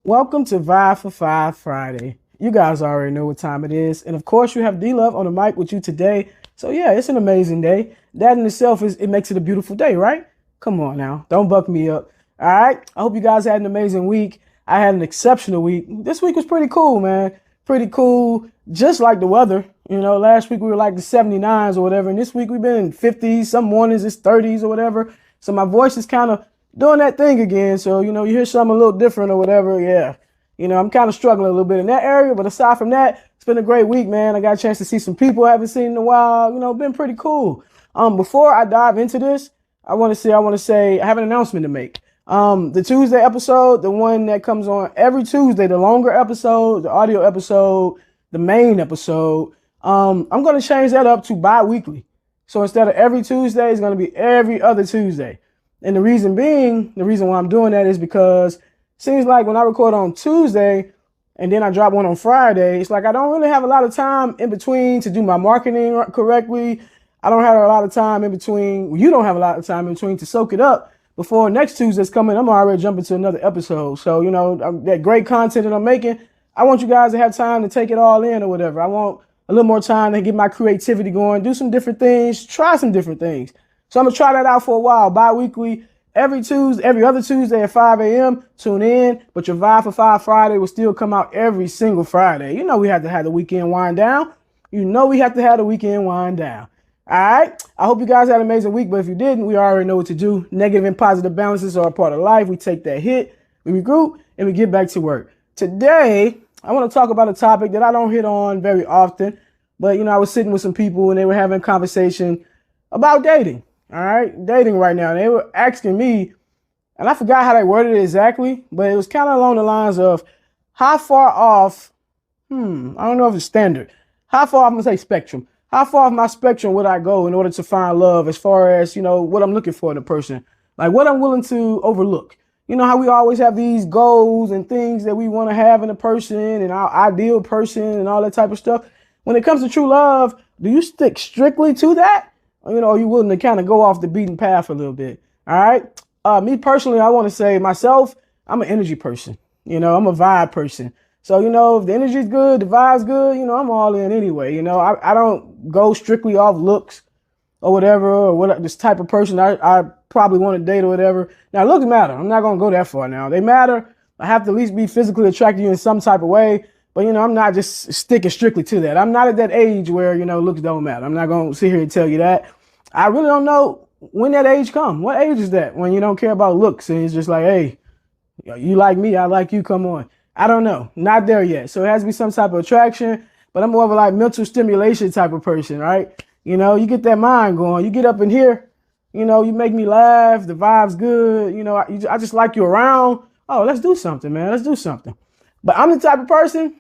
Welcome to Vibe for Five Friday. You guys already know what time it is. And of course, you have D-Love on the mic with you today. So yeah, it's an amazing day. That in itself it makes it a beautiful day, right? Come on now. Don't buck me up. All right. I hope you guys had an amazing week. I had an exceptional week. This week was pretty cool, man. Pretty cool. Just like the weather. Last week we were like the 79s or whatever. And this week we've been in 50s. Some mornings it's 30s or whatever. So my voice is kind of doing that thing again. So, you hear something a little different or whatever. Yeah. I'm kind of struggling a little bit in that area. But aside from that, it's been a great week, man. I got a chance to see some people I haven't seen in a while. Been pretty cool. Before I dive into this, I want to say I have an announcement to make. The Tuesday episode, the one that comes on every Tuesday, the longer episode, the audio episode, the main episode, I'm going to change that up to bi-weekly. So instead of every Tuesday, it's going to be every other Tuesday. And the reason why I'm doing that is because it seems like when I record on Tuesday and then I drop one on Friday, it's like I don't really have a lot of time in between to do my marketing correctly. I don't have a lot of time in between. You don't have a lot of time in between to soak it up before next Tuesday's coming. I'm already jumping to another episode. So, that great content that I'm making, I want you guys to have time to take it all in or whatever. I want a little more time to get my creativity going, do some different things, try some different things. So I'm going to try that out for a while, bi-weekly, every other Tuesday at 5 a.m. Tune in, but your Vibe for 5 Friday will still come out every single Friday. We have to have the weekend wind down. All right? I hope you guys had an amazing week, but if you didn't, we already know what to do. Negative and positive balances are a part of life. We take that hit, we regroup, and we get back to work. Today, I want to talk about a topic that I don't hit on very often, but, I was sitting with some people and they were having a conversation about dating. All right, dating right now. They were asking me, and I forgot how they worded it exactly, but it was kind of along the lines of how far off, I don't know if it's standard. How far, I'm going to say spectrum. How far off my spectrum would I go in order to find love as far as, what I'm looking for in a person? Like what I'm willing to overlook. How we always have these goals and things that we want to have in a person and our ideal person and all that type of stuff. When it comes to true love, do you stick strictly to that? Are you willing to kind of go off the beaten path a little bit? All right. Me personally, I want to say myself, I'm an energy person. I'm a vibe person. So, if the energy's good, the vibe's good, I'm all in anyway. I don't go strictly off looks or whatever, or what this type of person I probably want to date or whatever. Now, looks matter. I'm not going to go that far now. They matter. I have to at least be physically attracted to you in some type of way. But, I'm not just sticking strictly to that. I'm not at that age where, looks don't matter. I'm not going to sit here and tell you that. I really don't know when that age comes. What age is that when you don't care about looks and it's just like, hey, you like me, I like you, come on. I don't know. Not there yet. So it has to be some type of attraction, but I'm more of a like mental stimulation type of person, right? You get that mind going. You get up in here, you make me laugh. The vibe's good. I just like you around. Oh, let's do something, man. Let's do something. But I'm the type of person.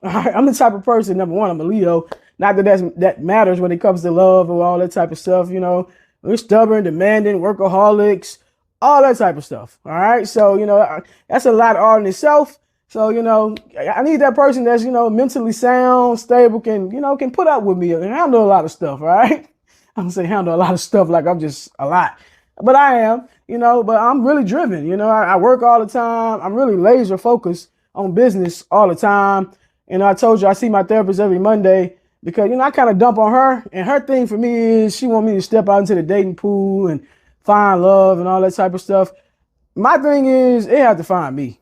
All right, I'm the type of person. Number one, I'm a Leo. Not that matters when it comes to love or all that type of stuff. We're stubborn, demanding, workaholics, all that type of stuff. All right. So, that's a lot all in itself. So, I need that person that's, mentally sound, stable, can put up with me and handle a lot of stuff. All right. I'm going to say handle a lot of stuff like I'm just a lot. But I am, but I'm really driven. I work all the time. I'm really laser focused on business all the time. I told you I see my therapist every Monday because, I kind of dump on her. And her thing for me is she wants me to step out into the dating pool and find love and all that type of stuff. My thing is it have to find me.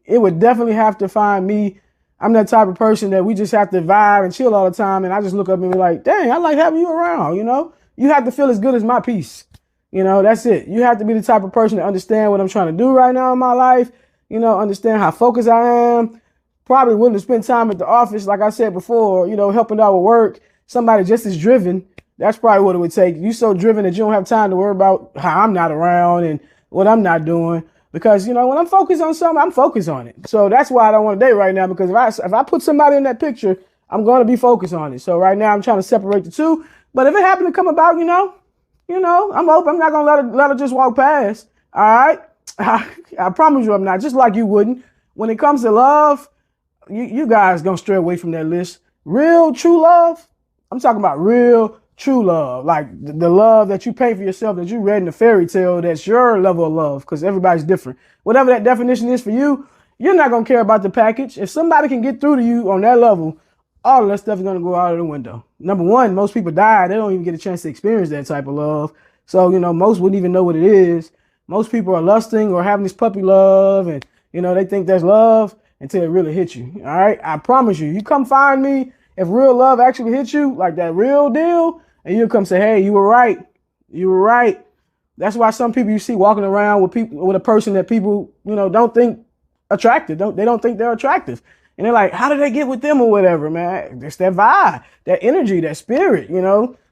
It would definitely have to find me. I'm that type of person that we just have to vibe and chill all the time. And I just look up and be like, dang, I like having you around. You have to feel as good as my piece. That's it. You have to be the type of person to understand what I'm trying to do right now in my life. Understand how focused I am. Probably willing to spend time at the office, like I said before, helping out with work. Somebody just as driven. That's probably what it would take. You so driven that you don't have time to worry about how I'm not around and what I'm not doing. Because, when I'm focused on something, I'm focused on it. So that's why I don't want to date right now. Because if I put somebody in that picture, I'm going to be focused on it. So right now I'm trying to separate the two. But if it happened to come about, I'm open. I'm not going to let her just walk past. All right. I promise you I'm not. Just like you wouldn't. When it comes to love, you guys gonna stray away from that list. Real true love, I'm talking about real true love, like the love that you pay for yourself, that you read in the fairy tale. That's your level of love, because everybody's different. Whatever that definition is for you, you're not going to care about the package. If somebody can get through to you on that level, all of that stuff is going to go out of the window. Number one, most people die. They don't even get a chance to experience that type of love. So, most wouldn't even know what it is. Most people are lusting or having this puppy love, and, they think that's love until it really hits you. All right. I promise you, you come find me. If real love actually hits you, like that real deal, and you'll come say, hey, you were right. You were right. That's why some people you see walking around with a person that people, don't think attractive. They don't think they're attractive. And they're like, how did they get with them or whatever, man? It's that vibe, that energy, that spirit,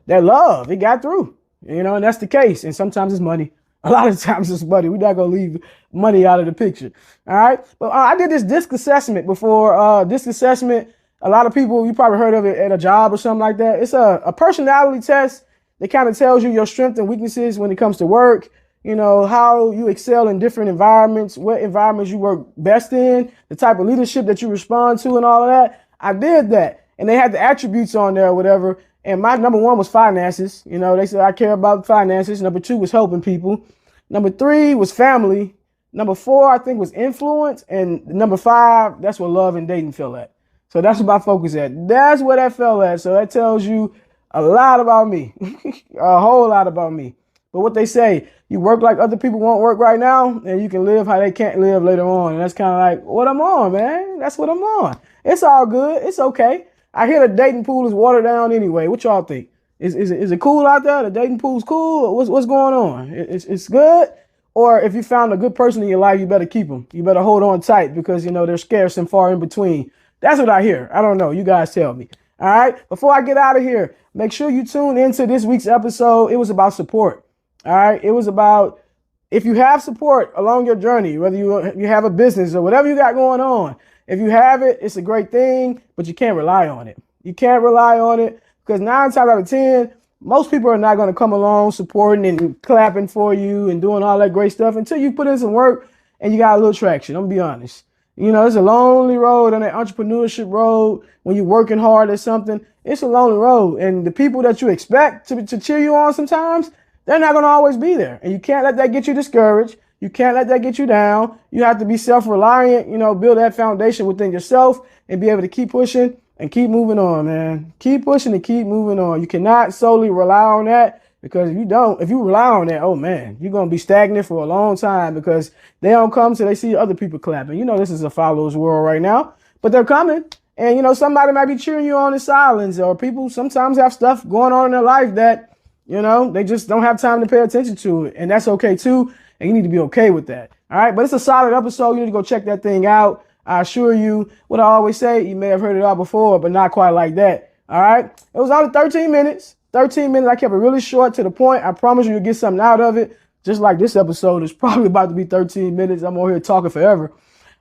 that love. It got through, and that's the case. And sometimes it's money. A lot of times it's money. We're not going to leave money out of the picture. All right. But I did this disc assessment before. Disc assessment, a lot of people, you probably heard of it at a job or something like that. It's a personality test that kind of tells you your strengths and weaknesses when it comes to work, how you excel in different environments, what environments you work best in, the type of leadership that you respond to and all of that. I did that. And they had the attributes on there or whatever. And my number one was finances. They said I care about finances. Number two was helping people. Number three was family. Number four, I think, was influence. And number five, that's where love and dating fell at. So that's what my focus at. That's where that fell at. So that tells you a lot about me, a whole lot about me. But what they say, you work like other people won't work right now, and you can live how they can't live later on. And that's kind of like what I'm on, man. That's what I'm on. It's all good. It's okay. I hear the dating pool is watered down anyway. What y'all think? Is it cool out there? The dating pool's cool? What's going on? It's good? Or if you found a good person in your life, you better keep them. You better hold on tight because, they're scarce and far in between. That's what I hear. I don't know. You guys tell me. All right. Before I get out of here, make sure you tune into this week's episode. It was about support. All right. It was about if you have support along your journey, whether you have a business or whatever you got going on. If you have it, it's a great thing, but you can't rely on it. You can't rely on it because 9 times out of 10, most people are not going to come along supporting and clapping for you and doing all that great stuff until you put in some work and you got a little traction. I'm gonna be honest. It's a lonely road on that entrepreneurship road. When you're working hard at something, it's a lonely road. And the people that you expect to cheer you on sometimes, they're not going to always be there. And you can't let that get you discouraged. You can't let that get you down. You have to be self-reliant, build that foundation within yourself and be able to keep pushing and keep moving on, man. Keep pushing and keep moving on. You cannot solely rely on that because if you rely on that, oh man, you're going to be stagnant for a long time because they don't come till they see other people clapping. This is a followers world right now, but they're coming. And, somebody might be cheering you on in silence, or people sometimes have stuff going on in their life that, they just don't have time to pay attention to it. And that's okay too. And you need to be okay with that. All right. But it's a solid episode. You need to go check that thing out. I assure you what I always say, you may have heard it all before, but not quite like that. All right. It was only 13 minutes. 13 minutes. I kept it really short to the point. I promise you, you'll get something out of it. Just like this episode is probably about to be 13 minutes. I'm over here talking forever.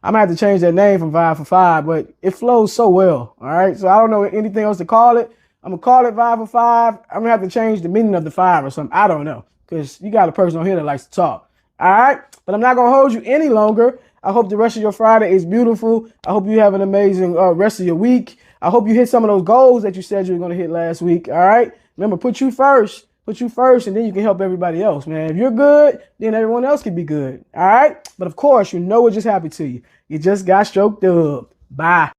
I might have to change that name from 5 for 5, but it flows so well. All right. So I don't know anything else to call it. I'm going to call it 5 for 5. I'm going to have to change the meaning of the 5 or something. I don't know because you got a person on here that likes to talk. All right. But I'm not going to hold you any longer. I hope the rest of your Friday is beautiful. I hope you have an amazing rest of your week. I hope you hit some of those goals that you said you were going to hit last week. All right. Remember, put you first, and then you can help everybody else, man. If you're good, then everyone else can be good. All right. But of course, what just happened to you. You just got stroked up. Bye.